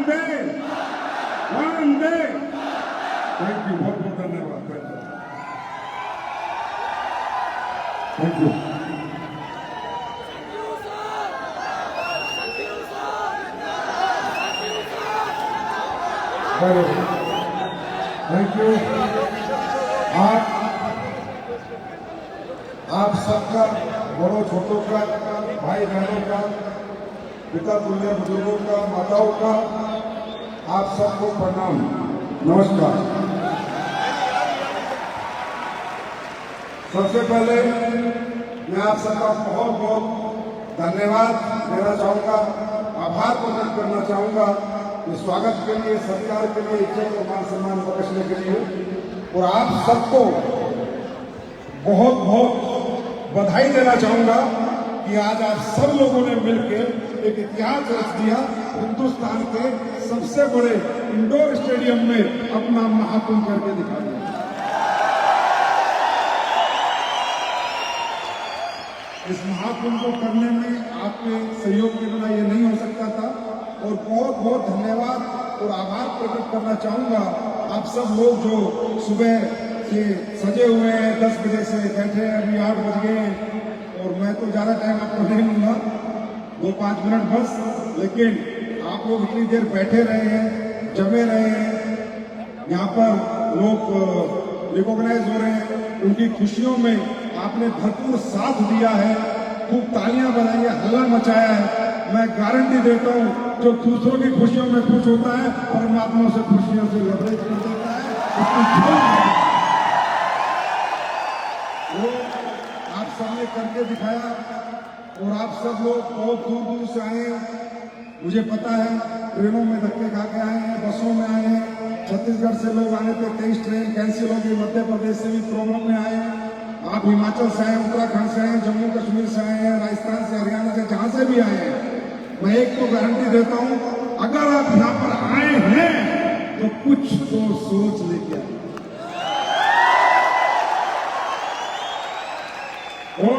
Vande Vande. Thank you, बहुत बहुत धन्यवाद। Thank you. Thank you. आप सबका, बड़ों छोटों का, भाई बहनों का, पिता तुल्य बुजुर्गों का, माताओं का, आप सबको प्रणाम, नमस्कार। सबसे पहले मैं आप सबका बहुत बहुत धन्यवाद देना चाहूंगा, आभार प्रकट करना चाहूंगा कि स्वागत के लिए, सत्कार के लिए, इज्जत और मान सम्मान बख्शने के लिए, और आप सबको बहुत बहुत बधाई देना चाहूंगा कि आज आप सब लोगों ने मिलकर एक इतिहास रच दिया। हिंदुस्तान के सबसे बड़े इंडोर स्टेडियम में अपना महाकुंभ करके दिखा दिया। इस महाकुंभ को करने में आपके सहयोग के बिना ये नहीं हो सकता था, और बहुत बहुत धन्यवाद और आभार प्रकट करना चाहूंगा आप सब लोग जो सुबह से सजे हुए हैं, 10 बजे से बैठे हैं, अभी 8 बज गए हैं, और मैं तो ज़्यादा टाइम आपको नहीं दूंगा, 2-5 मिनट बस, लेकिन आप लोग इतनी देर बैठे रहे हैं, जमे रहे हैं, यहाँ पर लोग रिकॉग्नाइज हो रहे हैं, उनकी खुशियों में आपने भरपूर साथ दिया है, खूब तालियां बजाई है, हल्ला मचाया है। मैं गारंटी देता हूँ, जो दूसरों की खुशियों में खुश होता है, परमात्मा से खुशियों से लबरेज कर देता है। वो आप सबने करके दिखाया, और आप सब लोग बहुत दूर दूर से आए हैं, मुझे पता है, ट्रेनों में धक्के खा के आए हैं, बसों में आए हैं, छत्तीसगढ़ से लोग आए थे, 23 ट्रेन कैंसिल हो गई, मध्य प्रदेश से भी प्रॉब्लम में आए हैं, आप हिमाचल से आए, उत्तराखंड से आए, जम्मू कश्मीर से आए हैं, राजस्थान से, हरियाणा से, जहां से भी आए हैं, मैं एक तो गारंटी देता हूं, अगर आप यहाँ पर आए हैं तो कुछ तो सोच लेके आए, और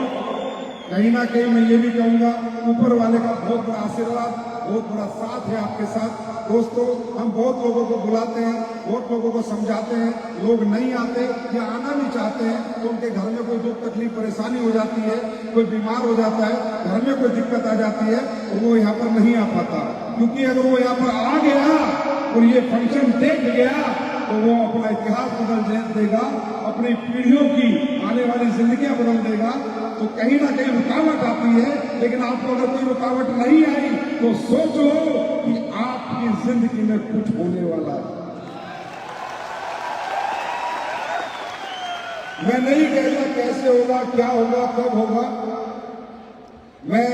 कहीं ना कहीं मैं ये भी कहूंगा, ऊपर वाले का बहुत बड़ा आशीर्वाद, बहुत बड़ा साथ है आपके साथ। दोस्तों, हम बहुत लोगों को बुलाते हैं, बहुत लोगों को समझाते हैं, लोग नहीं आते या आना नहीं चाहते हैं, तो उनके घर में कोई दुख तकलीफ परेशानी हो जाती है, कोई बीमार हो जाता है, घर में कोई दिक्कत आ जाती है, तो वो यहाँ पर नहीं आ पाता, क्योंकि अगर वो यहाँ पर आ गया और ये फंक्शन देख गया तो वो अपना इतिहास बदल देगा, अपनी पीढ़ियों की आने वाली जिंदगियां बदल देगा। तो कहीं ना कहीं रुकावट आती है, लेकिन आपको अगर कोई रुकावट नहीं आई तो सोच लो कि आपकी जिंदगी में कुछ होने वाला है। मैं नहीं कहता कैसे होगा, क्या होगा, कब होगा। मैं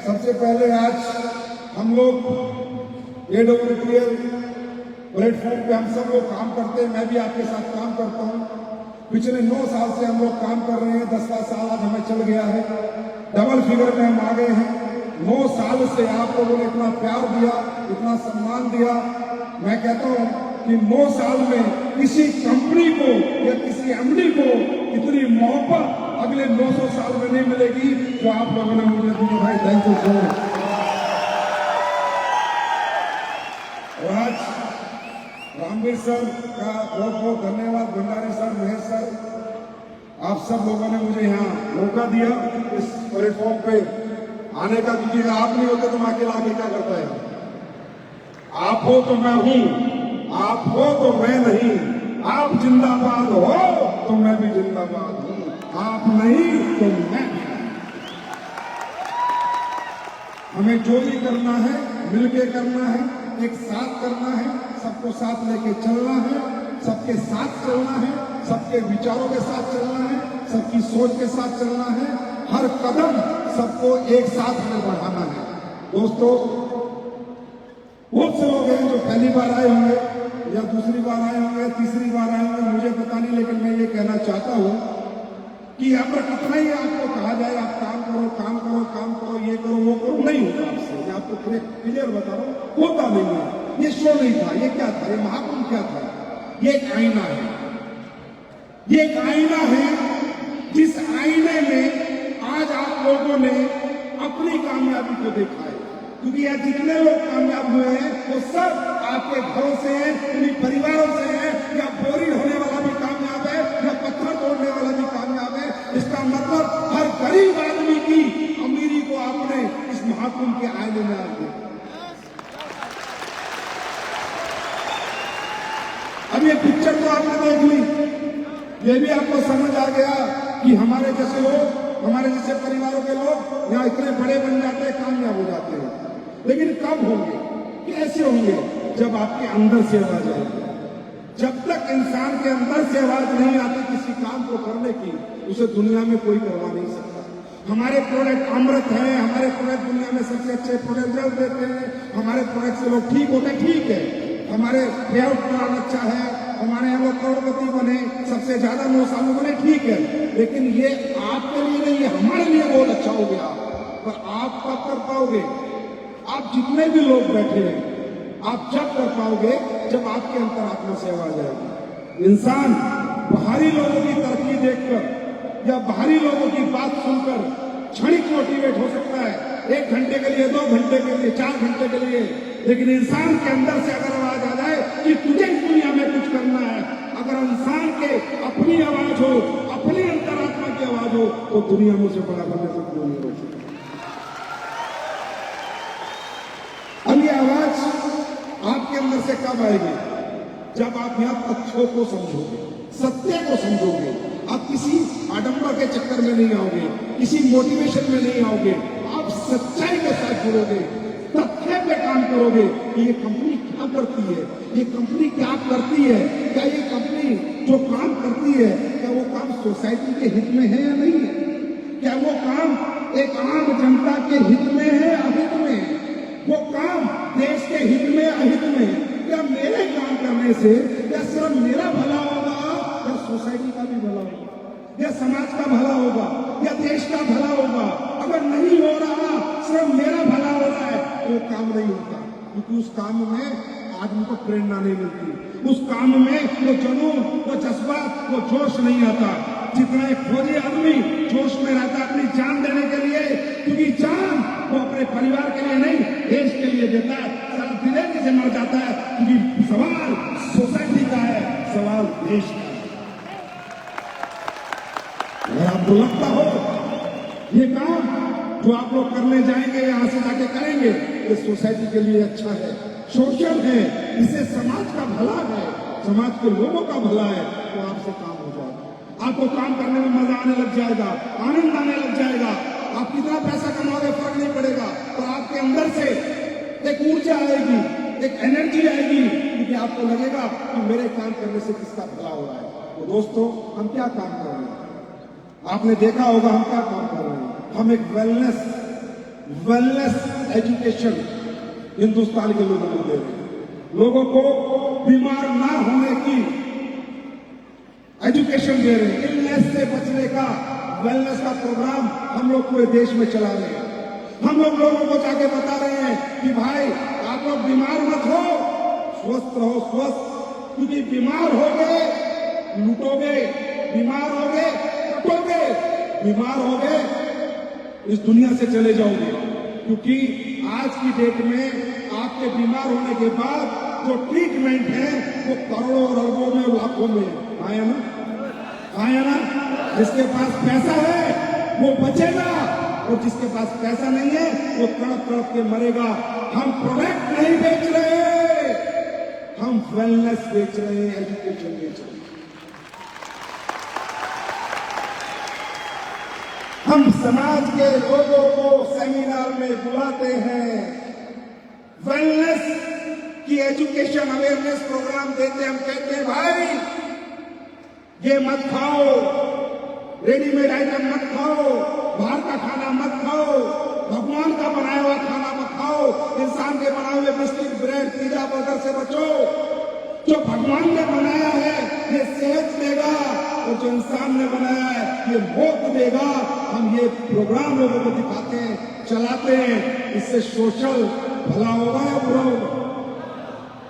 सबसे पहले आज हम लोग AWTL प्लेटफॉर्म पे हम सब लोग काम करते हैं, मैं भी आपके साथ काम करता हूं। पिछले 9 साल से हम लोग काम कर रहे हैं, 10वां साल आज हमें चल गया है, डबल फिगर में हम आ गए हैं। 9 साल से आप लोगों ने इतना प्यार दिया, इतना सम्मान दिया। मैं कहता हूं कि 9 साल में किसी कंपनी को या किसी MD को इतनी मोहब्बत अगले 900 साल में नहीं मिलेगी जो आप लोगों ने मुझे दी है। भाई थैंक यू सो मच। और आज रामवीर सर का बहुत बहुत धन्यवाद, भंडारी सर, महेश सर, आप सब लोगों ने मुझे यहाँ मौका दिया इस प्लेटफॉर्म पे आने का, क्योंकि आप नहीं होते तो मैं अकेला आगे क्या करता है। आप हो तो मैं हूं, आप हो तो मैं नहीं, आप जिंदाबाद हो तो मैं भी जिंदाबाद हूं, आप नहीं तो मैं। हमें जो भी करना है मिलके करना है, एक साथ करना है, सबको साथ लेके चलना है, सबके साथ चलना है, सबके विचारों के साथ चलना है, सबकी सोच के साथ चलना है, हर कदम सबको एक साथ में बढ़ाना है। दोस्तों, बहुत से लोग हैं जो पहली बार आए होंगे या दूसरी बार आए होंगे, तीसरी बार आए होंगे, मुझे पता नहीं, लेकिन मैं ये कहना चाहता हूं कि यहाँ पर कितना ही आपको कहा जाए आप काम करो, काम करो, काम करो, ये करो, वो करो, नहीं होगा आपसे। मैं आपको क्लियर बता रहा हूं, होता नहीं है। ये शो नहीं था, ये क्या था, ये महाकुंभ क्या था? ये एक आईना है, ये एक आईना है, जिस आईने में आज आप लोगों ने अपनी कामयाबी को देखा है। क्योंकि यहाँ जितने लोग कामयाब हुए हैं वो सब आपके घरों से हैं, उन्हीं परिवारों से हैं। या बोरी ढोने वाला भी कामयाब है, या पत्थर तोड़ने वाला भी कामयाब है। इसका मतलब हर गरीब आदमी की अमीरी को आपने इस महाकुंभ के आईने में आप देखा। अब ये पिक्चर तो आपने देख ली, ये भी आपको समझ आ गया कि हमारे जैसे लोग, हमारे जैसे परिवारों के लोग यहाँ इतने बड़े बन जाते हैं, कामयाब हो जाते हैं। लेकिन कब होंगे, कैसे होंगे? जब आपके अंदर से आवाज आएगी। जब तक इंसान के अंदर से आवाज नहीं आती किसी काम को करने की, उसे दुनिया में कोई करवा नहीं सकता। हमारे प्रोडक्ट अमृत है, हमारे प्रोडक्ट दुनिया में सबसे अच्छे प्रोडक्ट देते हैं। हमारे प्रोडक्ट से लोग ठीक होते, ठीक है। हमारे पेआउट प्लान अच्छा है, हमारे यहाँ लोग करोड़पति बने, सबसे ज्यादा 9 सालों बने, ठीक है। लेकिन ये आपके लिए नहीं, ये हमारे लिए बहुत अच्छा हो गया। पर आप कब कर पाओगे? आप जितने भी लोग बैठे हैं, आप जब कर पाओगे जब आपके अंतरात्मा से आवाज आएगी। इंसान बाहरी लोगों की तरक्की देखकर या बाहरी लोगों की बात सुनकर क्षणिक मोटिवेट हो सकता है, 1 घंटे के लिए, 2 घंटे के लिए, 4 घंटे के लिए। लेकिन इंसान के अंदर से अगर आवाज आ जाए कि तुझे इस दुनिया में कुछ करना है, अगर इंसान के अपनी आवाज हो, अपनी अंतरात्मा की आवाज हो, तो दुनिया में उसे बड़ा करने से कोई नहीं रोक सकता। अब ये आवाज आपके अंदर से कब आएगी? जब आप यहाँ तथ्यों को समझोगे, सत्य को समझोगे। आप किसी आडंबर के चक्कर में नहीं आओगे, किसी मोटिवेशन में नहीं आओगे। आप सच्चाई के साथ जुड़ोगे, तथ्य पे काम करोगे कि ये कंपनी क्या करती है, ये कंपनी क्या करती है, क्या ये कंपनी जो काम करती है, क्या वो काम सोसाइटी के हित में है या नहीं है? क्या वो काम एक आम जनता के हित में है, अहित में? वो काम देश के हित में, अहित में? क्या मेरे काम करने से या सिर्फ मेरा भला होगा, या सोसाइटी का भी भला होगा, या समाज का भला होगा, या देश का भला होगा? अगर नहीं हो रहा, सिर्फ मेरा भला हो रहा है, तो वो काम नहीं होता। क्योंकि उस काम में आदमी को प्रेरणा नहीं मिलती, उस काम में वो जुनून, वो जज्बा, वो जोश नहीं आता। जितना एक फौजी आदमी जोश में रहता है अपनी जान देने के लिए, क्योंकि जान वो अपने परिवार के लिए नहीं, देश के लिए देता है, सारा दिलेरी से मर जाता है। क्योंकि सवाल सोसाइटी का है, सवाल देश का है। अगर आपको लगता हो ये काम जो आप लोग करने जाएंगे, यहां से जाके करेंगे, ये सोसाइटी के लिए अच्छा है, सोशल है, इससे समाज का भला है, समाज के लोगों का भला है, तो आपसे काम हो जाएगा। आपको काम करने में मजा आने लग जाएगा, आनंद आने लग जाएगा। आप कितना पैसा कमाओगे फर्क नहीं पड़ेगा, तो आपके अंदर से एक ऊर्जा आएगी, एक एनर्जी आएगी, क्योंकि आपको लगेगा कि मेरे काम करने से किसका भला हो रहा है। तो दोस्तों, हम क्या काम कर रहे हैं? आपने देखा होगा हम क्या काम कर रहे हैं। हम एक वेलनेस एजुकेशन हिंदुस्तान के लोगों को दे रहे हैं। लोगों को बीमार ना होने की एजुकेशन दे रहे हैं। इलनेस से बचने का, वेलनेस का प्रोग्राम हम लोग पूरे देश में चला रहे हैं। हम लोग लोगों को जाके बता रहे हैं कि भाई आप लोग बीमार मत हो, स्वस्थ रहो, स्वस्थ। क्योंकि बीमार हो गए लूटोगे, बीमार हो गए कटोगे, बीमार हो गए इस दुनिया से चले जाओगे। क्योंकि आज की डेट में आपके बीमार होने के बाद जो ट्रीटमेंट है वो करोड़ों और अरबों में, लाखों में आया ना, आया ना। जिसके पास पैसा है वो बचेगा, और जिसके पास पैसा नहीं है वो तड़प तड़प के मरेगा। हम प्रोडक्ट नहीं बेच रहे, हम वेलनेस बेच रहे हैं, एजुकेशन बेच रहे हैं। हम समाज के लोगों को सेमिनार में बुलाते हैं, वेलनेस की एजुकेशन अवेयरनेस प्रोग्राम देते हैं। हम कहते हैं भाई ये मत खाओ, रेडीमेड आइटम मत खाओ, बाहर का खाना मत खाओ, भगवान का बनाया हुआ खाना मत खाओ, इंसान के बनाए हुए बिस्किट, ब्रेड, पिज्जा, बर्गर से बचो। जो भगवान ने बनाया है ये सेहत देगा, और जो इंसान ने बनाया है ये मौत देगा। हम ये प्रोग्राम लोगों को दिखाते हैं, चलाते हैं, इससे सोशल भला होगा या बुरा होगा?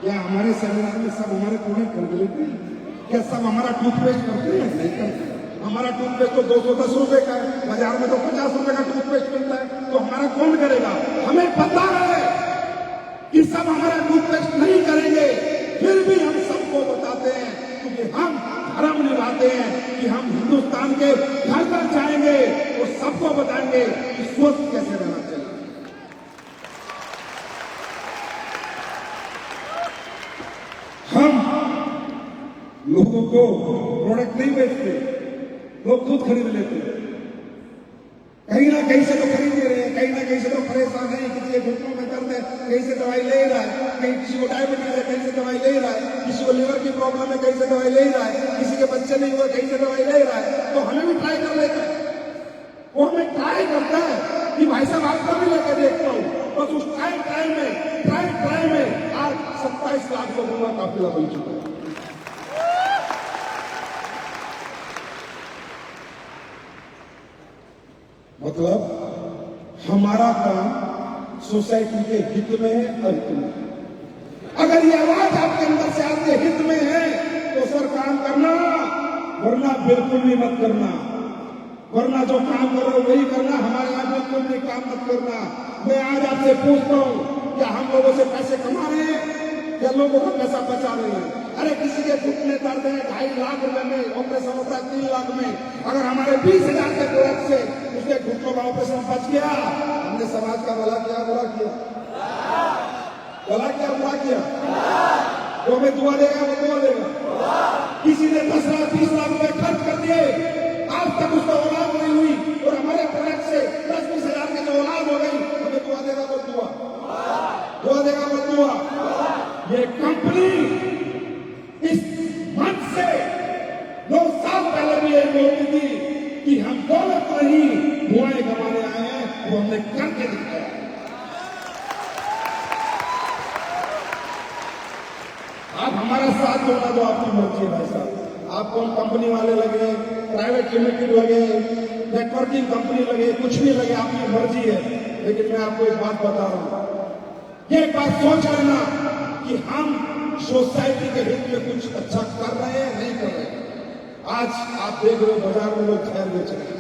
क्या हमारे सेमिनार में सब हमारे प्रोडक्ट खरीद लेते हैं? क्या सब हमारा टूथपेस्ट करते हैं? नहीं करते। हमारा टूथपेस्ट तो 210 रुपए का है, बाजार में तो 50 रुपए का टूथपेस्ट मिलता है, तो हमारा कौन करेगा? हमें पता है कि सब हमारा टूथपेस्ट नहीं करेंगे, फिर भी हम सबको बताते हैं, क्योंकि हम धर्म निभाते हैं कि हम हिंदुस्तान के घर घर जाएंगे और सबको बताएंगे कि स्वस्थ कैसे रहना चाहिए। हम लोगों को प्रोडक्ट नहीं बेचते, लोग दूध खरीद लेते हैं, कहीं ना कहीं से तो खरीद ले रहे हैं, कहीं ना कहीं से तो परेशान है, किसी के घुटनों में दर्द है, कहीं से दवाई ले रहा है, कहीं किसी को डायबिटीज है, कहीं से दवाई ले रहा है, किसी को लीवर की प्रॉब्लम है, कहीं से दवाई ले रहा है, किसी के बच्चे नहीं हुए, कहीं से दवाई ले रहा है, तो हमें भी ट्राई कर लेते हैं। वो हमें ट्राई करता है कि भाई साहब आपका भी लेकर देखता हूँ, बस उस ट्राई में आज 27 लाख लोगों का काफिला बन चुका है। मतलब हमारा काम सोसाइटी के हित में है, हित में। अगर ये आवाज आपके अंदर से आपके हित में है तो सर काम करना, वरना बिल्कुल भी मत करना, वरना जो काम कर रहे हो वही करना, हमारे यहाँ बिल्कुल भी काम मत करना। मैं आज आपसे पूछता हूँ, क्या हम लोगों से पैसे कमा रहे हैं या लोगों का पैसा बचा रहे हैं? अरे किसी के घुटने दर्द है, 2.5 लाख रुपए में ऑपरेशन होता है, 3 लाख में, अगर हमारे 20,000 के प्रोडक्ट से उसके घुटनों का ऑपरेशन बच गया, हमने समाज का भला किया, बुरा किया? भला किया, बुरा किया? वो हमें दुआ देगा, वो दुआ देगा। किसी ने 10 लाख 20 लाख रुपए खर्च कर दिए, आज तक उसका औलाद नहीं हुई, और हमारे प्रोडक्ट से 10-20 हजार की जो औलाद हो गई, हमें दुआ देगा, वो दुआ देगा, वो दुआ। ये कंपनी इस मंच से 2 साल पहले भी यही बोलती थी कि हम दौलत नहीं दुआएं कमाने आए हैं, वो हमने करके दिखाया। आप हमारा साथ देना तो आपकी मर्जी है भाई साहब। आप कौन कंपनी वाले लगे, प्राइवेट लिमिटेड लगे, नेटवर्किंग कंपनी लगे, कुछ भी लगे, आपकी मर्जी है, लेकिन मैं आपको एक बात बता रहा हूं, ये बात सोच लेना कि हम सोसाइटी के हित में कुछ अच्छा कर रहे हैं, नहीं कर रहे हैं। आज आप देख रहे हो बाजार में लोग खैर बेच रहे हैं,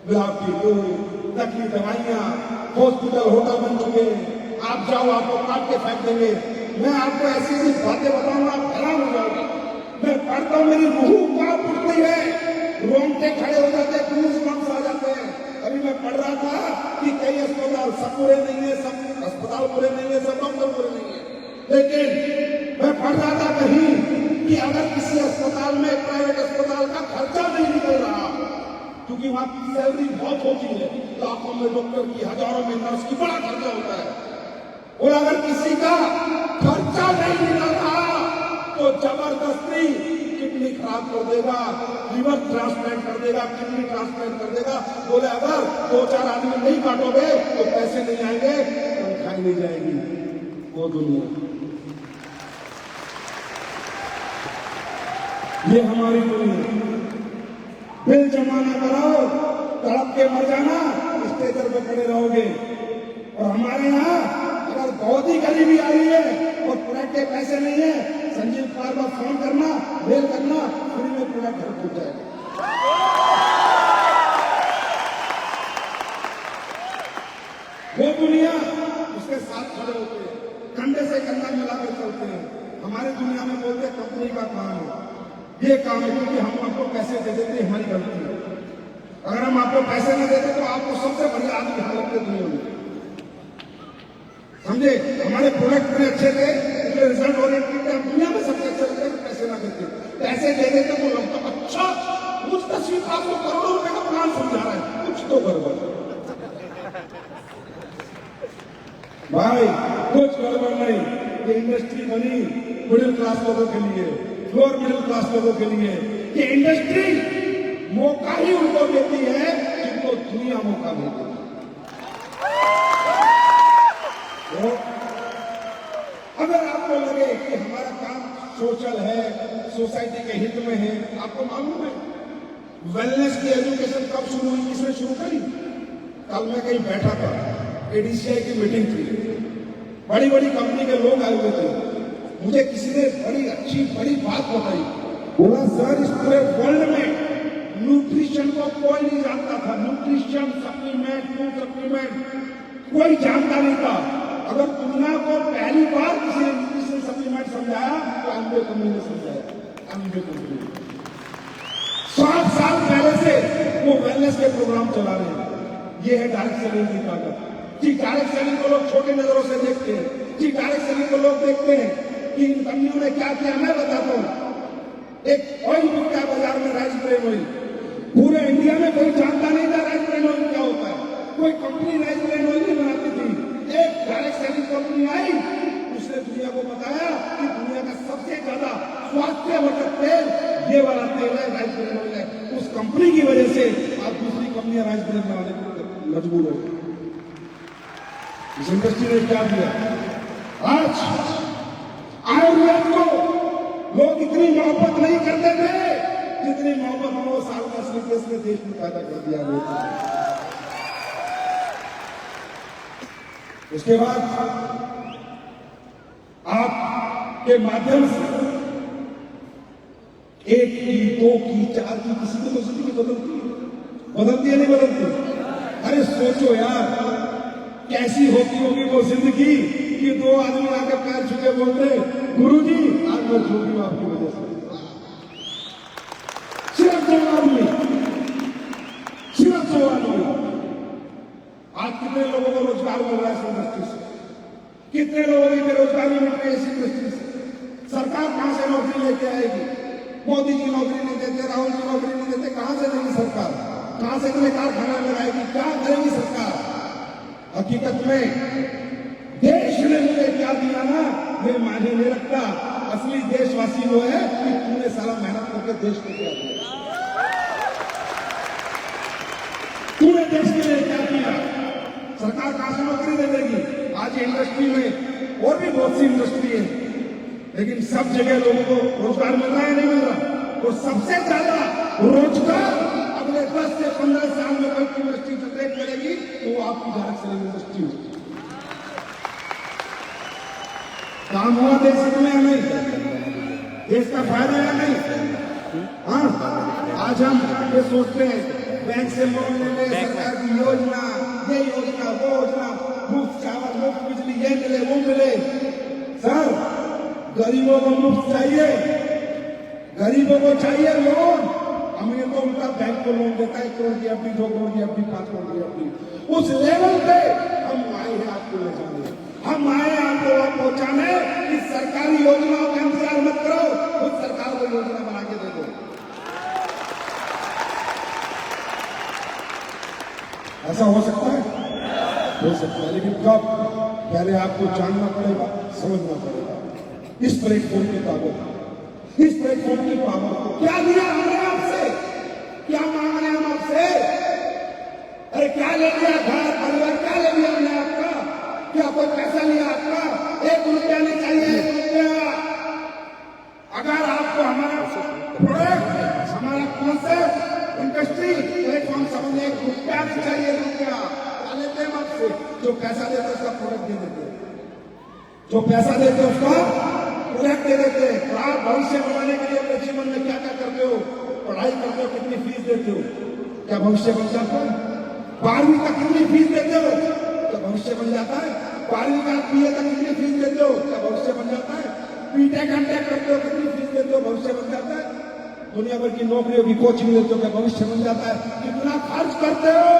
मिलावटी दूध, नकली दवाइयां, हॉस्पिटल होटल बन चुके हैं। आप जाओ, आपको काट के फेंक देंगे। मैं आपको ऐसी ऐसी बातें बताऊंगा, आप हैरान हो जाओगे। मैं पढ़ता हूं, मेरी रूह कांप उठती है, रोंगटे खड़े हो जाते हैं, गूज़बम्प्स आ जाते हैं। अभी मैं पढ़ रहा था कि कई अस्पताल सब पूरे नहीं है, सब अस्पताल पूरे नहीं है, सब डॉक्टर पूरे नहीं है, लेकिन मैं पढ़ रहा था कहीं कि अगर किसी अस्पताल में, प्राइवेट अस्पताल का खर्चा नहीं निकल रहा, क्योंकि वहां की सैलरी बहुत होती है, लाखों में डॉक्टर की, हजारों में नर्स की, बड़ा खर्चा होता है, और अगर किसी का खर्चा नहीं निकल रहा तो जबरदस्ती किडनी खराब कर देगा, लिवर ट्रांसप्लांट कर देगा, किडनी ट्रांसप्लांट कर देगा। बोले अगर 2-4 आदमी नहीं काटोगे तो पैसे नहीं आएंगे, तनख्वाह नहीं जाएगी। वो दुनिया, ये हमारी दुनिया। बिल जमा ना कराओ, तड़प के मर जाना, स्टेजर पे खड़े रहोगे। और हमारे यहाँ अगर बहुत ही गरीबी आ रही है और प्रोडक्ट के पैसे नहीं है, संजीव कुमार को फोन करना, मेल करना, फ्री में प्रोडक्ट घर पहुंच जाएगा। वो दुनिया उसके साथ खड़े होते हैं, कंधे से कंधा मिलाकर चलते हैं। हमारे दुनिया में बोलते हैं कंपनी का काम है, ये काम है, क्योंकि हम आपको पैसे दे देते, हमारी गलती है। अगर हम आपको पैसे न देते तो आपको सबसे बढ़िया आदमी हालत में दुनिया में, समझे? हमारे प्रोडक्ट इतने अच्छे थे, इतने रिजल्ट ओरिएंटेड थे, दुनिया में सबसे अच्छे लगते हैं, पैसे ना देते, पैसे दे देते तो लगता अच्छा कुछ तस्वीर आपको करोड़ों रुपए का प्लान समझा रहा है, कुछ तो गड़बड़ भाई, कुछ गड़बड़ नहीं। ये इंडस्ट्री बनी मिडिल क्लास लोगों के लिए, लोअर मिडिल क्लास लोगों के लिए। ये इंडस्ट्री मौका ही उनको देती है जिनको दुनिया मौका देती है। तो अगर आपको लगे कि हमारा काम सोशल है, सोसाइटी के हित में है, आपको मालूम है वेलनेस की एजुकेशन कब शुरू हुई, किसने शुरू करी? कल मैं कहीं बैठा था, एडीसीआई की मीटिंग थी, बड़ी बड़ी कंपनी के लोग आए हुए थे। मुझे किसी ने बड़ी बात बताई, बोला सर इस पूरे वर्ल्ड में न्यूट्रिशन को कोई नहीं जानता था, न्यूट्रिशन सप्लीमेंट, फूड सप्लीमेंट कोई जानता नहीं था, अगर दुनिया को पहली बार किसी न्यूट्रिशन सप्लीमेंट समझाया तो अम्बे कंपनी ने समझाया। अम्बे कंपनी 60 साल पहले से वो वेलनेस के प्रोग्राम चला रहे हैं। ये है डायरेक्ट सेलिंग की ताकत। जी, डायरेक्ट सेलिंग को लोग छोटे नजरों से देखते हैं। जी, डायरेक्ट सेलिंग को लोग देखते हैं कि इन कंपनियों ने क्या किया। मैं बताता हूँ, एक ऑयल बिकता है बाजार में, राइस ब्रेन ऑयल। पूरे इंडिया में कोई जानता नहीं था राइस ब्रेन ऑयल क्या होता है। कोई कंपनी राइस ब्रेन ऑयल नहीं बनाती थी। एक डायरेक्ट सेलिंग कंपनी आई, उसने दुनिया को बताया कि दुनिया का सबसे ज्यादा स्वास्थ्यवर्धक तेल ये वाला तेल है, राइस ब्रेन ऑयल है। उस कंपनी की वजह से आज दूसरी कंपनियां राइस ब्रेन बनाने को मजबूर हो गई। इस इंडस्ट्री ने क्या दिया? आज आयुर्वेद को लोग इतनी मोहब्बत नहीं करते थे जितनी मोहब्बत 9 साल का श्रीकेश ने देश में पैदा कर दिया गया। उसके बाद आपके माध्यम से 1 की, 2 की, 4 की, किसी की तो जिंदगी बदलती है नहीं बदलती? अरे सोचो यार, कैसी होती होगी वो जिंदगी कि 2 आदमी आकर पैर छुके बोलते, गुरुजी आज मैं छू गई आपकी वजह से। सिर्फ 2 आदमी, सिर्फ 2 आदमी। आज कितने लोगों को रोजगार मिल रहा है इस इंडस्ट्री से? कितने लोगों की बेरोजगारी मिल रही है इस इंडस्ट्री से? सरकार कहां से नौकरी लेके आएगी? मोदी जी नौकरी नहीं देते, राहुल जी नौकरी नहीं देते, कहां से देगी सरकार? कहां से इतने कारखाना लगाएगी? क्या करेगी सरकार? हकीकत में देश ने मुझे क्या दिया ना, ये मायने नहीं रखता। असली देशवासी वो है कि तुमने सारा मेहनत करके देश को क्या दिया, तूने देश के लिए क्या किया। सरकार कहां से नौकरी दे देगी? आज इंडस्ट्री में और भी बहुत सी इंडस्ट्री है, लेकिन सब जगह लोगों को रोजगार मिल रहा है नहीं मिल रहा? और सबसे ज्यादा रोजगार अगले 10 से 15 साल में कोई इंडस्ट्री जनरेट करेगी तो वो आपकी डायरेक्ट सेलिंग इंडस्ट्री होगी। काम हुआ देश में या नहीं? देश का फायदा या नहीं? हाँ, आज हम ये सोचते हैं बैंक से लोन ले ले, सरकार की योजना, ये योजना, वो योजना, मुफ्त चावल, मुफ्त बिजली, ये मिले वो मिले। सर, गरीबों को मुफ्त चाहिए, गरीबों को चाहिए लोन। हमें तो उनका बैंक को लोन देता है 1 करोड़ की एफडी, 2 करोड़ की एफडी, 5 करोड़ की एफडी। उस लेवल पे हम आए हैं आपको ले जाने, हम आए हैं आपको वहां पहुंचाने कि सरकारी योजनाओं का इंतजार मत करो, खुद सरकार को योजना बना के दे दो। ऐसा हो सकता है? हो सकता है, लेकिन कब? पहले आपको जानना पड़ेगा, समझना पड़ेगा इस प्लेटफॉर्म की ताकत, इस प्लेटफॉर्म की पावर को। क्या दिया हमने आपसे? क्या मांग रहे हैं हम आपसे? अरे क्या ले लिया? घर परिवार क्या ले लिया हमने आपका? क्या कोई पैसा लिया आपका? 1 रुपया नहीं चाहिए, 1 रुपया। अगर आपको हमारा प्रोडक्ट, हमारा कॉन्सेप्ट, इंडस्ट्री प्लेटफॉर्म समझने 1 रुपया नहीं चाहिए, 1 रुपया क्या लेते हैं आपसे? जो पैसा देते उसका प्रोडक्ट दे देते, जो पैसा देते उसका प्रोडक्ट दे देते। आप भविष्य बनाने के लिए अपने जीवन में क्या क्या करते हो? पढ़ाई करते हो, कितनी फीस देते हो? क्या भविष्य बन जाता है? 12वीं तक कितनी फीस देते हो? क्या भविष्य बन जाता है? 12वीं का बीए तक कितनी फीस देते हो? क्या भविष्य बन जाता है? बीटेक एमटेक करते हो, कितनी फीस देते हो? भविष्य बन जाता है? दुनिया भर की नौकरियों की कोचिंग लेते हो, क्या भविष्य बन जाता है? कितना खर्च करते हो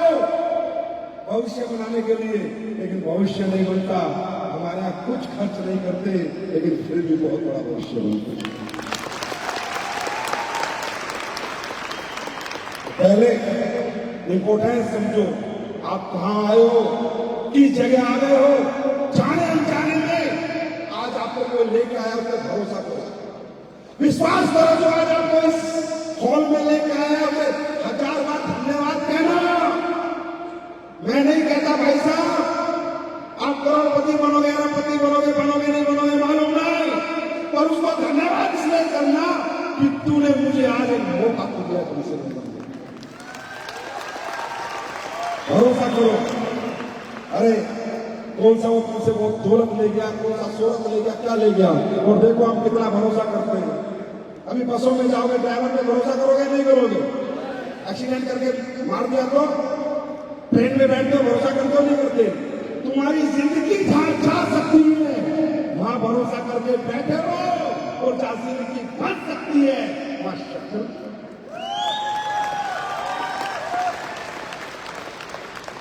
भविष्य बनाने के लिए, लेकिन भविष्य नहीं बनता। हमारे यहाँ कुछ खर्च नहीं करते, लेकिन फिर भी बहुत बड़ा भविष्य बनता है। पहले इंपोर्टेंस समझो, आप कहां आए हो, किस जगह आ गए हो। जाने अनजाने में आज आपको कोई लेके आया, उस पर भरोसा करो, विश्वास करो। जो आज आपको इस हॉल में लेके आया, उसे 1000 बार धन्यवाद कहना। मैं नहीं कहता भाई साहब आप करोड़पति बनोगे, अरबपति बनोगे, बनोगे नहीं बनोगे मालूम नहीं, पर उसको धन्यवाद इसलिए करना कि तूने मुझे आज एक मौका तो दिया तुमसे बनने। भरोसा करो। अरे कौन सा वो तुमसे वो दौलत ले गया, कौन सा शोहरत ले गया, क्या ले गया, और देखो हम कितना भरोसा करते हैं। अभी बसों में जाओगे, ड्राइवर पे भरोसा करोगे नहीं करोगे? एक्सीडेंट करके मार दिया तो ट्रेन में बैठते हो, भरोसा करते हो नहीं करते? तुम्हारी जिंदगी जहां जा सकती है वहां भरोसा करके बैठे रहो, और जहां जिंदगी बन सकती है वहां शक्ति।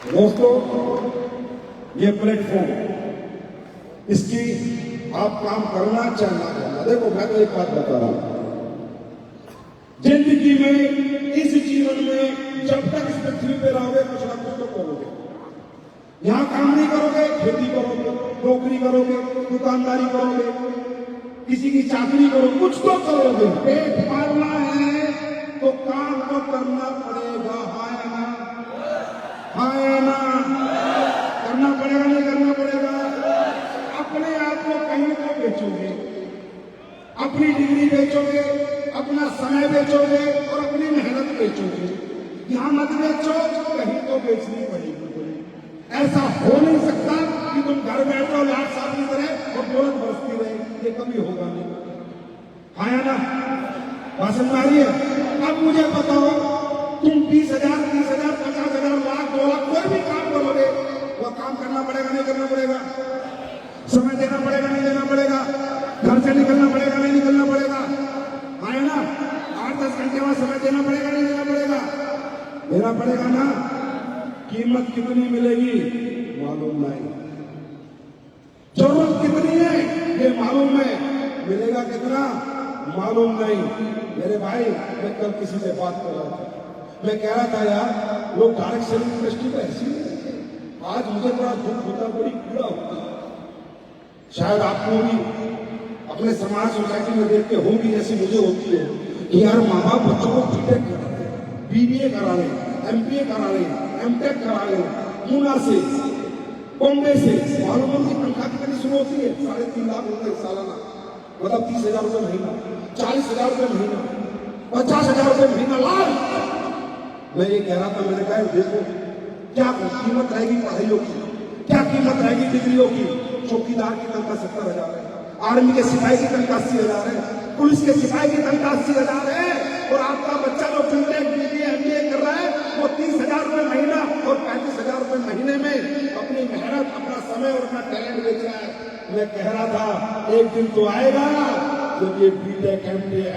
दोस्तों, ये प्लेटफॉर्म, इसकी आप काम करना चाहे ना करना, देखो मैं तो एक बात बता रहा हूं, जिंदगी में, इस जीवन में जब तक इस पृथ्वी पे रहोगे कुछ ना कुछ तो करोगे। यहां काम नहीं करोगे, खेती करोगे, नौकरी करोगे, दुकानदारी करोगे, किसी की चाकरी करो, कुछ तो करोगे। पेट पालना है तो काम तो करना पड़ेगा। हाय ना, करना पड़ेगा, नहीं करना पड़ेगा। अपने आप को कहीं तो बेचोगे, अपनी डिग्री बेचोगे, अपना समय बेचोगे और अपनी मेहनत बेचोगे। यहां मत बेचो, कहीं तो बेचनी पड़ेगी। ऐसा हो नहीं सकता कि तुम घर बैठो, लाख साल की तरह और दौलत बरसती रहे, ये कभी होगा नहीं। हाँ ना, भाषण में आ रही है। अब मुझे बताओ, तुम 20,000, 30,000, 50,000, लाख, 2 लाख कोई भी काम करोगे, वो काम करना पड़ेगा, नहीं करना पड़ेगा? समय देना पड़ेगा, नहीं देना पड़ेगा? घर से निकलना पड़ेगा, नहीं निकलना पड़ेगा? हाँ ना, 8-10 घंटे वहां समय देना पड़ेगा, नहीं देना पड़ेगा? देना पड़ेगा ना। कीमत कितनी मिलेगी मालूम नहीं, जरूरत कितनी है ये मालूम है, मिलेगा कितना मालूम नहीं। मेरे भाई, मैं कल किसी से बात कर रहा था, मैं कह रहा था यार, लोग डायरेक्ट सेलिंग इंडस्ट्री को ऐसी आज मुझे बड़ा दुख होता, बड़ी पीड़ा होती है। शायद आपको भी अपने समाज सोसाइटी में देख के होगी जैसी मुझे होती है कि यार माँ बाप बच्चों को बीटेक करा रहे, बीबीए करा रहे, एमपीए करा रहे, एमटेक करा रहे, पूना से, बॉम्बे से, मालूम की तनख्वाह कितनी शुरू होती है? 3.5 लाख रुपए सालाना, मतलब 30,000 रुपए महीना, 40,000 रुपए महीना, 50,000 रुपए महीना लाख। मैं ये कह रहा था, मैंने कहा देखो क्या कीमत रहेगी पढ़ाइयों की, क्या कीमत रहेगी डिग्रियों की। चौकीदार की तनख्वाह 70,000 है, आर्मी के सिपाही की तनख्वाह 80,000 है, पुलिस के सिपाही की तनख्वाह 80,000 है, और आपका बच्चा जो बीटेक, बीबीए, एमबीए कर रहा है वो 30,000 रुपए महीना और 35,000 रुपए महीने में अपनी मेहनत, अपना समय और अपना टैलेंट बेच रहा है। मैं कह रहा था एक दिन तो आएगा जब ये बीटेक, एमबीए,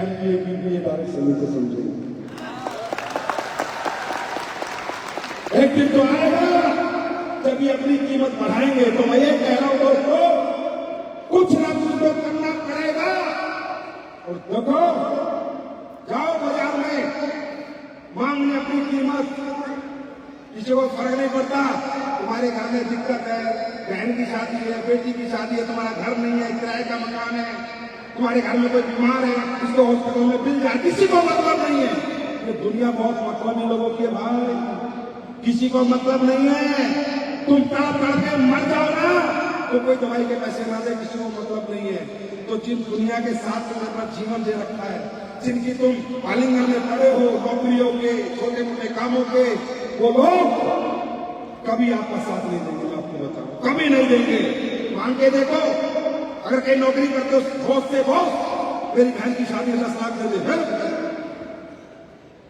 बीबीए डायरेक्ट से लेकर समझेंगे। एक दिन तो आएगा जब ये अपनी कीमत बढ़ाएंगे। तो मैं ये कह रहा हूं दोस्तों, कुछ ना कुछ तो करना पड़ेगा। और देखो, जाओ बाजार में, मांगने अपनी कीमत, किसी को फर्क नहीं पड़ता। तुम्हारे घर में दिक्कत है, बहन की शादी है, बेटी की शादी है, तुम्हारा घर नहीं है, किराए का मकान है, तुम्हारे घर में कोई बीमार है, किसको हॉस्पिटल में बिल जाए, किसी को मतलब नहीं है। ये दुनिया बहुत मतलबी लोगों की है भाई, किसी को मतलब नहीं है। तुम तड़प के मर जाओ ना तो कोई दवाई के पैसे ना दे, किसी को मतलब नहीं है। तो जिन दुनिया के साथ तुमने अपना जीवन दे रखा है, जिनकी तुम आलिंगन में पड़े हो, नौकरियों के, छोटे मोटे कामों के, वो लोग कभी आपका साथ नहीं देंगे। मैं आपको बताऊं, कभी नहीं देंगे। मांग के देखो, अगर कहीं नौकरी करते हो बॉस से, बॉस मेरी बहन की शादी 10 लाख दे दे,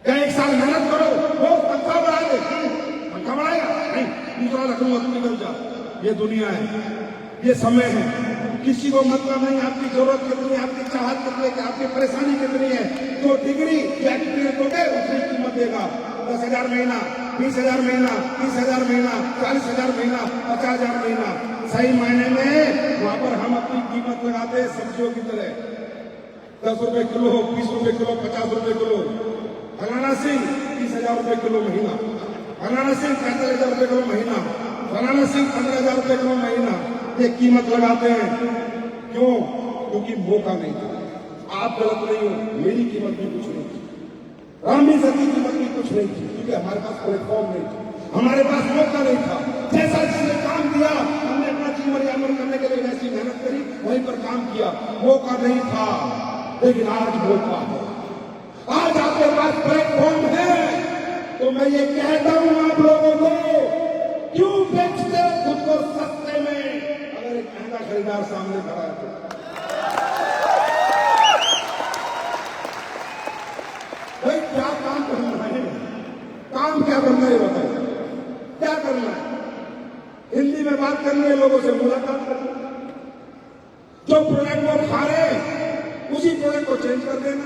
क्या 1 साल मेहनत करो, वो तनख्वाह बढ़ा दे, तनख्वाह बढ़ाएगा नहीं, दूसरा रखूंगा, तुम निकल जा। ये दुनिया है, ये समय है, किसी को मतलब नहीं आपकी जरूरत कितनी है, आपकी चाहत कितनी है, आपकी परेशानी कितनी है। तो डिग्री या एक्सपीरियंस दोगे उसकी कीमत देगा। 10,000 महीना, 20,000 महीना, 30,000 महीना, 40,000 महीना, 50,000 महीना। सही मायने में वहां पर हम अपनी कीमत लगाते हैं सब्जियों की तरह। 10 रुपए किलो, 20 रुपए किलो, 50 रुपए किलो। फलाना सिंह 30,000 रुपए किलो महीना, फलाना सिंह 45,000 रुपए किलो महीना, फलाना सिंह 15,000 रुपए किलो महीना। ये कीमत लगाते हैं क्यों? क्योंकि मौका नहीं था। आप गलत नहीं हो, मेरी कीमत भी कुछ नहीं थी, रामी सर की कीमत भी कुछ नहीं थी, क्योंकि हमारे पास प्लेटफॉर्म नहीं था, हमारे पास मौका नहीं था। जैसा जिसने काम किया, हमने अपना जीवन यापन करने के लिए वैसी मेहनत करी, वहीं पर काम किया। मौका नहीं था, लेकिन आज मौका है। आज आपके पास प्लेटफॉर्म है, तो मैं ये कहता हूं आप लोगों को, क्यों बेचते हो खुद को सस्ते में अगर एक महंगा खरीदार सामने खड़ा है तो? भाई क्या काम करना है? काम क्या करना है बताइए, क्या करना है? हिंदी में बात करनी है, लोगों से मुलाकात करनी है। जो प्रोडक्ट वो खा रहे उसी प्रोडक्ट को चेंज कर देना।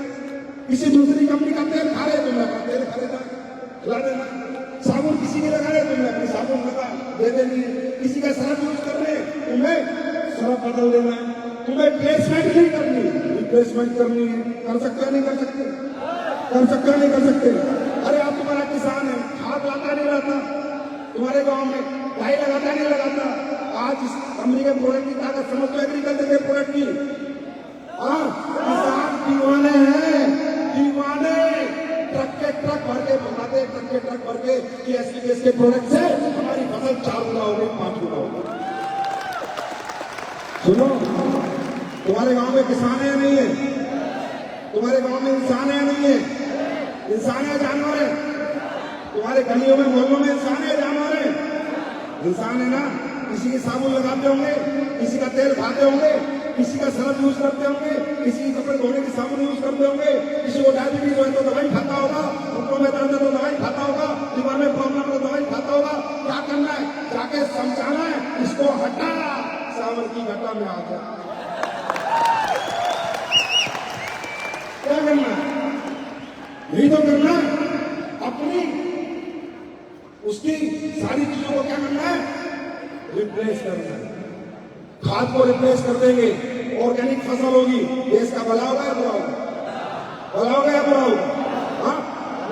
किसी दूसरी कंपनी का तेल खा रहे तुम अपना तेल खिला देना। साबुन किसी के लगा रहे तुमने अपनी साबुन लगा दे देनी है। किसी का सरफ यूज कर रहे तुम्हें सरफ बदल देना है। तुम्हें प्लेसमेंट नहीं करनी, रिप्लेसमेंट करनी है। कर सकते नहीं कर सकते, कर सकते नहीं कर सकते। अरे आप तुम्हारा किसान है, खाद लाता नहीं लाता, तुम्हारे गांव में डाई लगाता नहीं लगाता। आज इस कंपनी के प्रोडक्ट की ताकत समझ लो, एग्रीकल्चर के प्रोडक्ट की। किसान दीवाने हैं, दीवाने। ट्रक के ट्रक भर के बताते, ट्रक के ट्रक भर के कि एसपीएस के प्रोडक्ट से हमारी फसल 4 गुना हो गई, 5 गुना हो गई। सुनो, तुम्हारे गांव में किसान है या नहीं है? तुम्हारे गांव में इंसान है या नहीं है? इंसान है जानवर है? तुम्हारे गलियों में मोहल्लों में इंसान है जानवर है? इंसान है ना। किसी की साबुन लगाते होंगे, किसी का तेल खाते होंगे, किसी का सरफ यूज करते होंगे, किसी की कपड़े धोने की साबुन यूज करते होंगे, किसी को डायबिटीज हो तो दवाई खाता होगा, घुटनों में दर्द है तो दवाई खाता होगा, दिमाग में प्रॉब्लम है तो दवाई खाता होगा। क्या करना है? जाके समझाना है, इसको हटा, सावन की घटा में आ जा। क्या करना है? यही तो करना है। अपनी उसकी सारी चीजों को क्या करना है? रिप्लेस करना है। खाद को रिप्लेस कर देंगे, ऑर्गेनिक फसल होगी, देश का भला होगा या बुरा होगा? भला होगा या बुरा होगा? हाँ,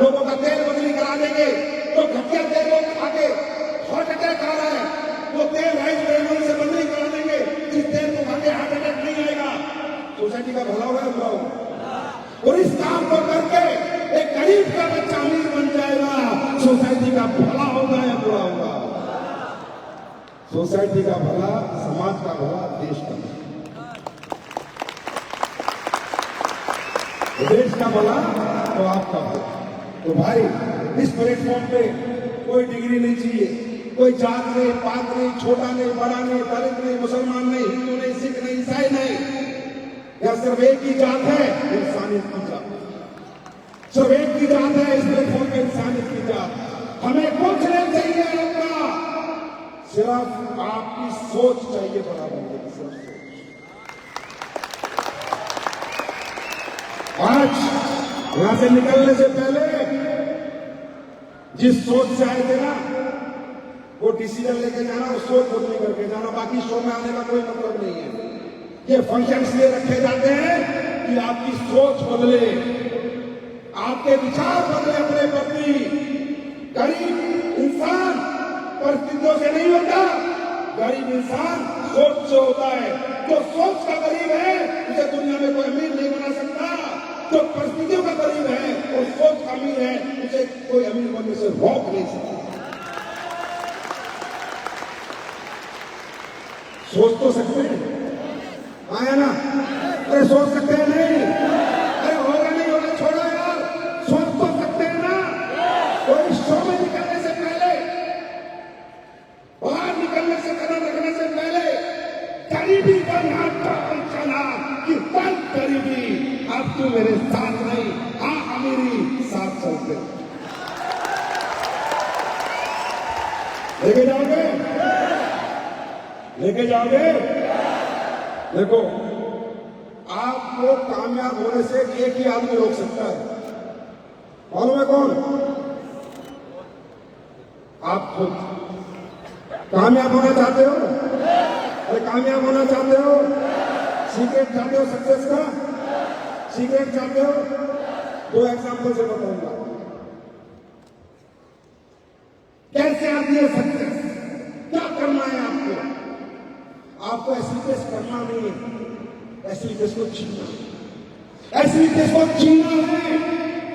लोगों का तेल बदली करा देंगे। तो घटिया तेल लोग खा के हार्ट अटैक आ रहा है, वो तेल राइस ब्रांड से बदली करा देंगे, जिस तेल को खा के हार्ट अटैक नहीं आएगा। सोसाइटी का भला होगा या बुरा होगा? और इस काम को करके एक गरीब का बच्चा अमीर बन जाएगा। सोसाइटी का भला होगा या बुरा होगा? सोसाइटी का भला, समाज का भला, देश का भला। देश का भला तो आपका भला। तो भाई, इस प्लेटफॉर्म पे कोई डिग्री नहीं चाहिए, कोई जात नहीं, पात नहीं, छोटा नहीं, बड़ा नहीं, दलित नहीं, मुसलमान नहीं, हिंदू नहीं, सिख नहीं, ईसाई नहीं। यह सिर्फ एक ही जात है, इंसानियत की जात। सिर्फ एक ही जात है इस प्लेटफॉर्म पे, इंसानियत की जात। हमें कुछ नहीं चाहिए आपका, सिर्फ आपकी सोच चाहिए बराबर की। सिर्फ आज यहां से निकलने से पहले जिस सोच से आए थे ना, वो डिसीजन लेके जाना, उस सोच को नहीं करके जाना। बाकी शो में आने का कोई मतलब नहीं है। ये फंक्शन इसलिए रखे जाते हैं कि आपकी सोच बदले, आपके विचार बदले अपने प्रति। गरीब इंसान परिस्थितियों से नहीं होता, गरीब इंसान सोच से होता है। जो सोच का गरीब है उसे दुनिया में कोई अमीर नहीं बना सकता। जो परिस्थितियों का गरीब है और सोच का अमीर है, उसे कोई अमीर बनने से रोक नहीं सकता। सोच तो सकते हैं, आया ना? अरे सोच सकते हैं नहीं? अरे होगा नहीं होगा, छोड़ो यार। सोच तो सकते हैं ना? कोई शो में निकलने से पहले, बाहर निकलने से, कदम रखने से पहले गरीबी का नाटक चला कि बल गरीबी, अब तू मेरे साथ नहीं, हाँ अमीरी साथ चलते। लेके जाओगे? लेके जाओगे? देखो, आपको कामयाब होने से एक ही आदमी रोक सकता है। मालूम है कौन? आप खुद। कामयाब होना चाहते हो? अरे कामयाब होना चाहते हो? सीक्रेट चाहते हो सक्सेस का? सीक्रेट चाहते हो? 2 एग्जाम्पल से बताऊंगा कैसे आती है सक्सेस। क्या करना है आपको? आपको एसलीटेस करना नहीं है, एसलीटेस को जीना है। एसलीटेस को जीना है।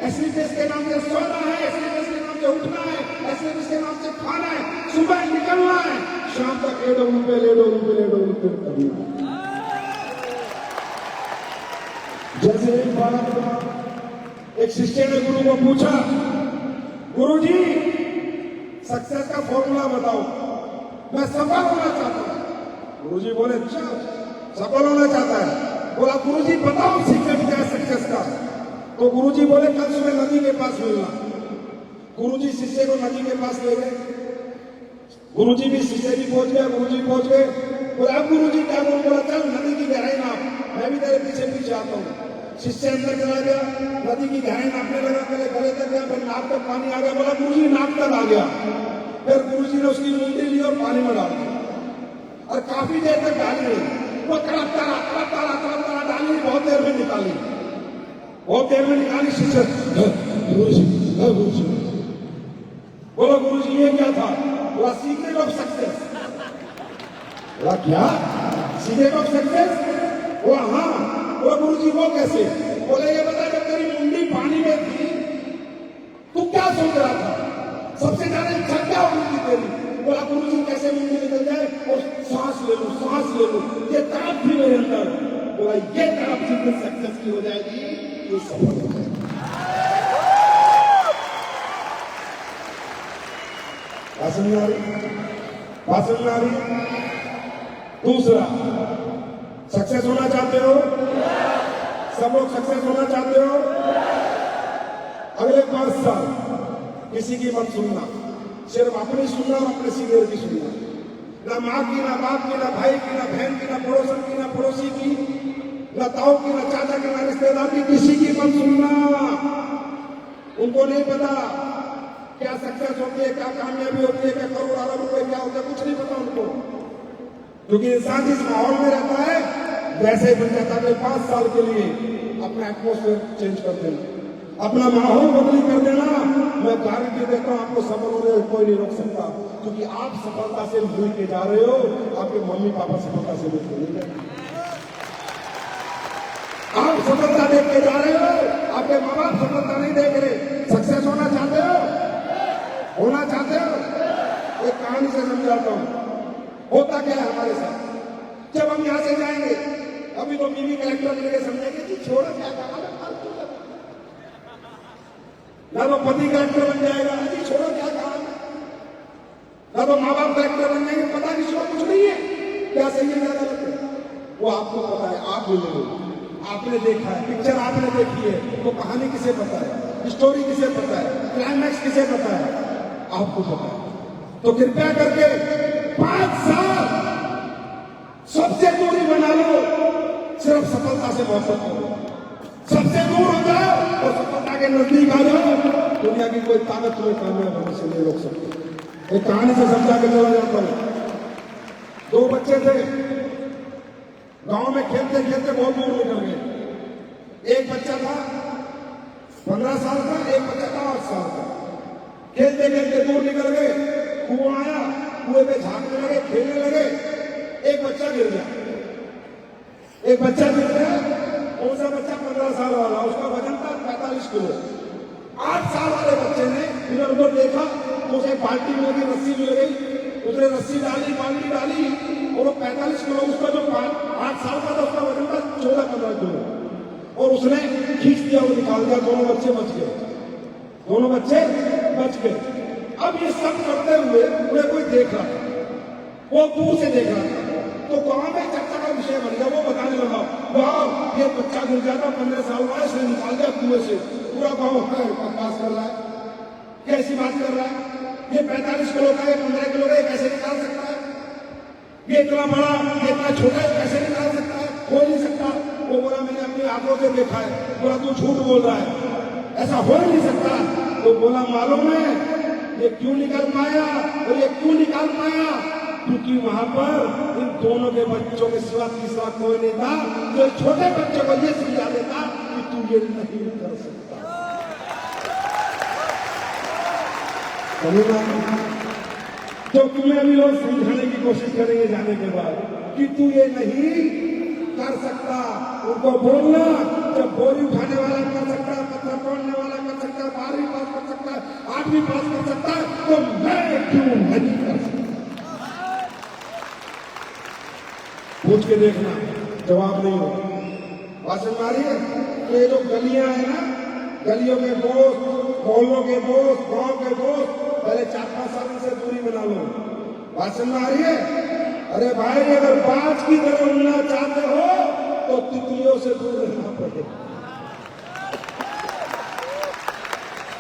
एसलीटेस के नाम से सोना है, एसलीटेस के नाम से उठना है, एसलीटेस के नाम से खाना है, सुबह निकलना है, शाम तक लेडो पे करना है। जैसे एक बार एक शिष्य ने गुरु को पूछा, गुरुजी सक्सेस का फॉर्मूला बताओ, मैं सफल होना चाहता हूं। गुरुजी बोले, अच्छा सफल होना चाहता है? बोला, गुरुजी बताओ सीक्रेट क्या है सक्सेस का। तो गुरुजी बोले, कल सुबह नदी के पास मिलना। गुरुजी शिष्य को नदी के पास ले गए। गुरुजी भी शिष्य भी पहुंच गया, गुरुजी पहुंच गए। बोला अब गुरुजी क्या बोल, बोला चल नदी की गहराई नाप, मैं भी तेरे पीछे पीछे आता हूँ। शिष्य अंदर चला गया, नदी की गहराई नापने लगा, पहले गले तक गया, फिर नाप तक पानी आ गया। बोला गुरुजी नाप तक आ गया। फिर गुरुजी ने उसकी मुंडी ली और पानी में डाल दी और काफी देर तक डाली रही। वो तड़प तड़ा डाली, बहुत देर में निकाली, बहुत देर में निकाली। शिष्य गुरुजी बोलो गुरुजी ये क्या था? बोला सीक्रेट ऑफ सक्सेस। बोला क्या सीक्रेट ऑफ सक्सेस? बोला हाँ। बोला गुरुजी वो कैसे? बोले ये बता, जब तेरी मुंडी पानी में थी तू क्या सोच रहा था? सबसे ज्यादा इच्छा क्या हो रही थी तेरी? बोला गुरुजी कैसे मुंडी निकल जाए और सांस ले लूं, सांस ले लूं, ये तड़प थी मेरे अंदर। बोला ये तड़प सीक्रेट सक्सेस की हो जाएगी, ये सफल हो जाएगी। भाषण। दूसरा, सक्सेस होना चाहते हो? सब लोग सक्सेस होना चाहते हो? अगले 5 साल किसी की मत सुनना, सिर्फ अपनी सुनना और अपने सीनियर की सुनना। ना माँ की, ना बाप की, ना भाई की, ना बहन की, ना पड़ोसन की, ना पड़ोसी की, ना ताऊ की, ना चाचा की, ना रिश्तेदार की, किसी की मत सुनना। उनको नहीं पता क्या सक्सेस होती है, क्या कामयाबी होती है, क्या करोड़ अरब रुपए क्या होता है, कुछ नहीं पता उनको। क्योंकि इंसान जिस माहौल में रहता है वैसे ही बन जाता है। 5 साल के लिए अपना एटमोस्फेयर चेंज कर देना, अपना माहौल बदली कर देना। मैं गारंटी देता हूं आपको सफल होने में कोई नहीं रोक सकता, क्योंकि आप सफलता से मिल के जा रहे हो, आपके मम्मी पापा सफलता से मिल के नहीं जा रहे। आप सफलता देख के जा रहे हो, आपके माँ बाप सफलता नहीं देख रहे। सक्सेस होना चाहते हो? होना चाहते हो? एक कहानी से समझाता हूं। होता क्या है हमारे साथ, जब हम यहां से जाएंगे, अभी तो बीवी कलेक्टर मिल के समझेंगे कि छोड़ो क्या कहा, ना तो पति कलेक्टर बन जाएगा, अभी छोड़ो क्या कहा, ना तो माँ बाप कलेक्टर बन जाएंगे, पता नहीं छोड़ो कुछ नहीं है, क्या सही है क्या गलत है वो आपको पता है। आप बोले आपने देखा है, पिक्चर आपने देखी है, तो कहानी किसे पता है, स्टोरी किसे पता है, क्लाइमैक्स किसे पता है, आपको पता है। तो कृपया करके 5 साल सबसे दूरी बना लो, सिर्फ सफलता से मोहब्बत करो, सबसे दूर हो जाओ और सफलता के नजदीक आ जाओ। दुनिया की कोई ताकत तुम्हें कामयाब होने से नहीं रोक सकती। एक कहानी से समझा के चला जाता हूं। 2 बच्चे थे, गांव में खेलते खेलते बहुत दूर निकल गए। एक बच्चा था 15 साल का, एक बच्चा था 8 साल का। खेलते खेलते दूर निकल गए, कुआं आया, कुएं पे झांकने लगे, खेलने लगे। एक बच्चा गिर गया, एक बच्चा गिर गया। कौन सा बच्चा? 15 साल वाला, उसका वजन था 45 किलो। 8 साल वाले बच्चे ने इधर उधर देखा तो उसे बाल्टी मिल गई, रस्सी मिल गई, उसने रस्सी डाली, बाल्टी डाली और वो 45 किलो, उसका जो 8 साल का था उसका वजन था 14-15 किलो, और उसने खींच दिया, वो निकाल दिया। दोनों बच्चे बच गए, दोनों बच्चे बच गए। अब ये सब करते हुए उन्हें कोई देख रहा था, वो दूर से देख रहा था, तो गांव में चर्चा का विषय बन गया। वो बताने लगा, वाह ये बच्चा गिर जाता 15 साल का, इसने निकाल दिया कुएं से, पूरा गांव बकवास कर रहा है, कैसी बात कर रहा है, ये 45 किलो का, ये 15 किलो का, ये कैसे निकाल सकता है, ये इतना बड़ा, ये इतना छोटा, कैसे निकाल सकता है, हो नहीं सकता। वो बोला मैंने अपनी आंखों से देखा है। बोला तू झूठ बोल रहा है, ऐसा हो नहीं सकता। तो बोला मालूम है ये क्यों निकल पाया, और ये क्यों निकाल पाया, क्योंकि वहां पर इन दोनों के बच्चों के सिवा तीसरा कोई नहीं था जो छोटे बच्चों को ये समझा देता कि तू ये नहीं कर सकता। तो तुम्हें अभी लोग समझाने की कोशिश करेंगे जाने के बाद कि तू ये नहीं कर सकता, उनको बोलना जब बोरी उठाने वाला कर सकता है, पत्थर तोड़ने वाला कर सकता है, 12वीं पास कर सकता है, 8वीं पास कर सकता है, तो मैं क्यों नहीं कर सकता। पूछ के देखना, जवाब नहीं हो। भाषण मारिए। तो ये जो गलियां हैं ना, गलियों के दोस्त, मोहल्लों के दोस्त, गांव के दोस्त, पहले 4-5 साल से दूरी बना लो। भाषण मारिए। अरे भाई अगर बाज की तरह उड़ना चाहते हो तो तितलियों से दूर रहना पड़ेगा।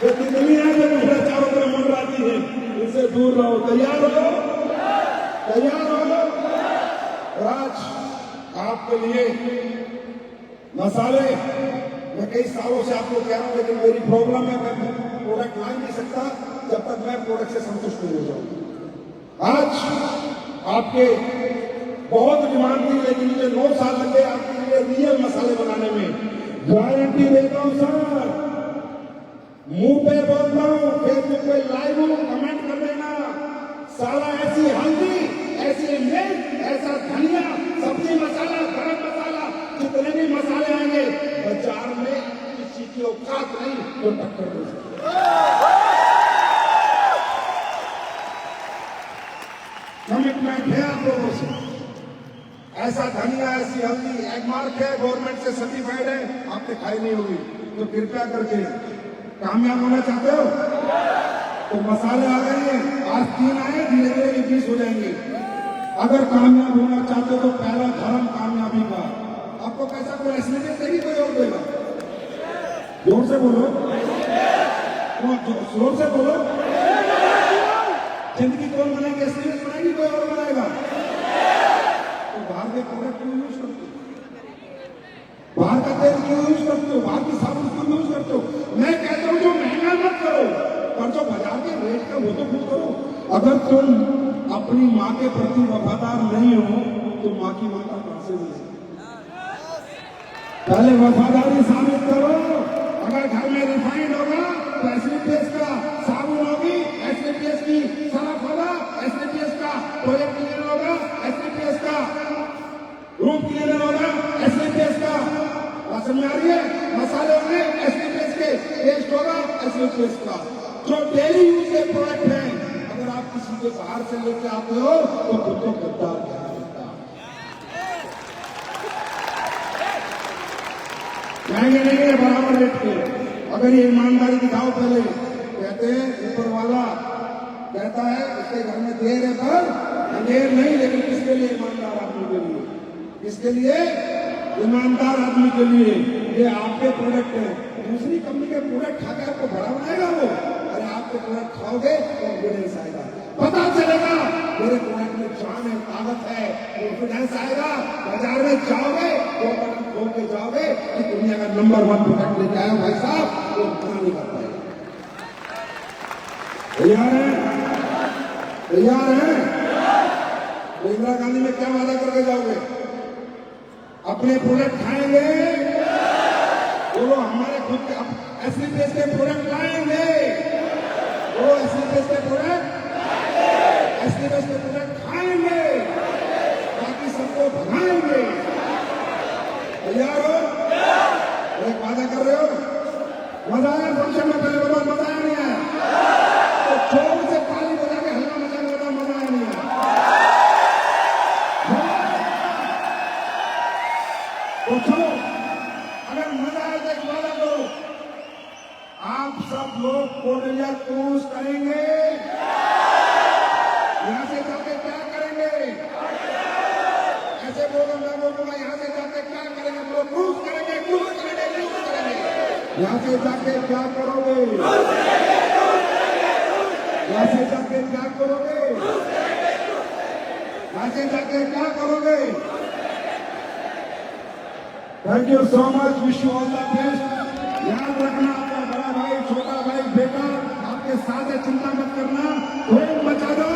जो तितलियां जो चारों तरफ मंडराती है, इनसे दूर रहो। तैयार हो? तैयार हो? और आज आपके लिए मसाले, मैं कई सालों से आपको कह रहा हूं, लेकिन मेरी प्रॉब्लम है, मैं प्रोडक्ट ला नहीं सकता जब तक मैं प्रोडक्ट से संतुष्ट नहीं हो जाऊं। आज आपके बहुत डिमांड थी, लेकिन मुझे 9 साल लगे आपके लिए रियल मसाले बनाने में। गारंटी देता हूं सर, मुंह पे बोलता हूं, फेसबुक पे लाइव हूं, कमेंट कर देना। सारा ऐसी हल्दी, ऐसी मिर्च, ऐसा धनिया, सब्जी मसाला, गरम मसाला, जितने भी मसाले आएंगे बाजार में, किसी की औकात नहीं जो टक्कर दे सके। कमिटमेंट है आप लोगों से। ऐसा धनिया, ऐसी हल्दी एगमार्क है, गवर्नमेंट से सर्टिफाइड है, आपने खाई नहीं होगी, तो कृपया करके कामयाब होना चाहते हो तो मसाले आ गए हैं, आज 3 आए, धीरे धीरे 20 हो जाएंगे। अगर कामयाब होना चाहते हो तो पहला धर्म कामयाबी का। आपको पैसा कोई एसलीमेंट देगी, कोई और देगा? जोर से बोलो, जोर से बोलो। जिंदगी कौन बनाएगी? एसलीमेंट बनाएगी, कोई और बनाएगा? तो बाहर के प्रोडक्ट क्यों यूज करते हो? बाहर का तेल क्यों यूज करते हो? बाहर की साबुन क्यों यूज करते हो? मैं कहता हूं जो महंगा मत करो, पर जो बाजार के रेट का वो तो खुद करो। अगर तुम अपनी माँ के प्रति वफादार नहीं हो तो माँ की ममता कहां से मिलेगी? पहले वफादारी साबित करो। अगर घर में रिफाइंड होगा तो एसलीपीएस का साबुन होगी, एसलीपीएस की सरफ होगा, एसलीपीएस का टॉयलेट क्लीनर होगा, एसलीपीएस का रूम क्लीनर होगा, एसलीपीएस का, समझ में आ रही है? मसाले होंगे एसलीपीएस के, पेस्ट होगा एसलीपीएस का। जो डेली यूज के प्रोडक्ट हैं, अगर आप किसी के बाहर से लेके आते हो तो खुद को गद्दार कहा जाता है। महंगे नहीं है, बराबर रेट के। अगर ये ईमानदारी दिखाओ पहले, कहते हैं ऊपर वाला कहता है उसके घर में देर है पर अंधेर नहीं, लेकिन किसके लिए? ईमानदार आदमी के लिए। किसके लिए? ईमानदार आदमी के लिए। ये आपके प्रोडक्ट है, दूसरी कंपनी के प्रोडक्ट खाकर आपको बड़ा बनाएगा वो? अरे आपके प्रोडक्ट खाओगे कॉन्फिडेंस आएगा, पता चलेगा मेरे प्रोडक्ट में जान है, ताकत है, कॉन्फिडेंस आएगा। बाजार में जाओगे तो बटन खोल के जाओगे कि दुनिया का नंबर 1 प्रोडक्ट लेके आया भाई साहब, वो मना नहीं कर पाएगा। तैयार है? तैयार है? तो इंदिरा गांधी में क्या वादा करके जाओगे? अपने प्रोडक्ट खाएंगे, बोलो हमारे खुद के एसलीपीएस के प्रोडक्ट लाएंगे, बोलो एसलीपीएस के प्रोडक्ट, एसलीपीएस के प्रोडक्ट खाएंगे, बाकी सबको भगाएंगे। तैयार हो? एक वादा कर रहे हो? मजा आया फंक्शन में? पहले बताओ मजा आया नहीं आया? तो जोर से ताली बजा के हल्ला मचा के बताओ मजा आया नहीं आया? तो चलो, अगर मजा आए तो एक वादा करो, आप सब लोग कोरिया क्रूज करेंगे। यहां से जाके क्या करेंगे? ऐसे बोलो, मैं बोलूंगा यहां से जाके क्या करेंगे? बोलो क्रूज करेंगे, क्रूज करेंगे, क्रूज करेंगे। यहां से जाके क्या करोगे? यहां से जाके क्या करोगे? यहां से जाके क्या करोगे? Thank you so much, wish you all the best. याद रखना, आपका बड़ा भाई, छोटा भाई, बेटा आपके साथ है, चिंता मत करना। खूब मचा दो।